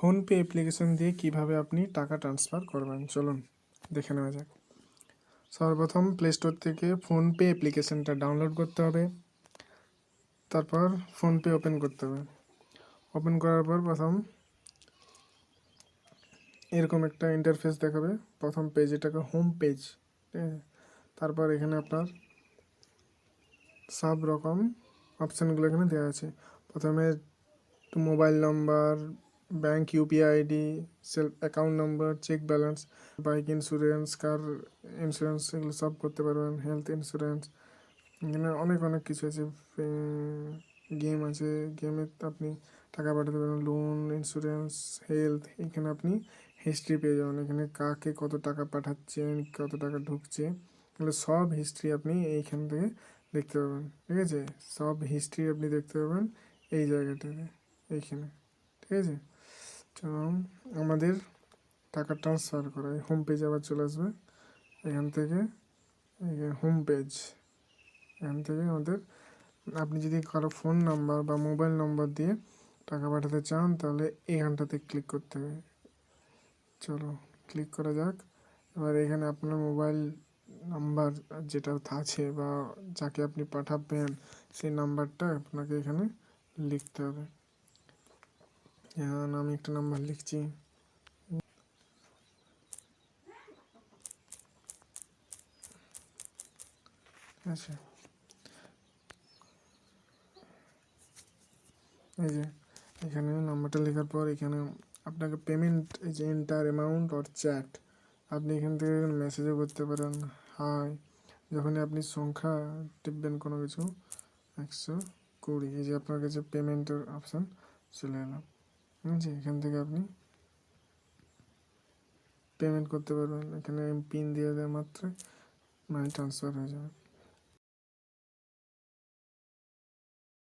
PhonePe application দিয়ে কিভাবে আপনি টাকা ট্রান্সফার করবেন চলুন দেখে নেওয়া যাক। সর্বপ্রথম প্লে স্টোর থেকে ফোনপে অ্যাপ্লিকেশনটা ডাউনলোড করতে হবে, তারপর ফোনপে ওপেন করতে হবে। ওপেন করার পর প্রথম এরকম একটা ইন্টারফেস দেখাবে। প্রথম পেজ, এটাকে হোম পেজ, ঠিক আছে। তারপর এখানে আপনার সব রকম অপশানগুলো এখানে দেওয়া আছে। প্রথমে mobile number, bank UPI ID, self account number, check balance, bike insurance, car insurance, এগুলো সব করতে পারবেন, হেলথ ইন্স্যুরেন্স, এখানে অনেক কিছু আছে। গেম আছে, গেমে আপনি টাকা পাঠাতে পারেন, লোন, ইন্স্যুরেন্স, হেলথ। এখানে আপনি হিস্ট্রি পেয়ে যাবেন, এখানে কাকে কত টাকা পাঠাচ্ছেন, কত টাকা ঢুকছে, এগুলো সব হিস্ট্রি আপনি এইখান থেকে দেখতে পাবেন, ঠিক আছে। সব হিস্ট্রি আপনি দেখতে পাবেন এই জায়গাটাতে, এইখানে, ঠিক আছে। তো আমাদের টাকা ট্রান্সফার করা এই হোম পেজ আবার চলে আসবে। এখান থেকে হোম পেজ, এখান থেকে আমাদের আপনি যদি কারো ফোন নাম্বার বা মোবাইল নম্বর দিয়ে টাকা পাঠাতে চান তাহলে এখানটাতে ক্লিক করতে হবে। চলো ক্লিক করা যাক। এবার এখানে আপনার মোবাইল নাম্বার যেটা আছে বা যাকে আপনি পাঠাবেন সেই নাম্বারটা আপনাকে এখানে লিখতে হবে। আমি একটা নাম্বার লিখছি, আচ্ছা এই যে এখানে নাম্বারটা লেখার পর এখানে আপনাকে পেমেন্ট, এই যে এন্টার অ্যামাউন্ট অর চ্যাট, আপনি এখান থেকে মেসেজও করতে পারেন, হাই। যখনই আপনি সংখ্যা টিপবেন কোনো কিছু 120, এই যে আপনার কাছে পেমেন্টের অপশান চলে এলাম, ঠিক আছে। এখান থেকে আপনি পেমেন্ট করতে পারবেন, এখানে পিন দিয়ে দেওয়া মাত্র মানি ট্রান্সফার হয়ে যাবে।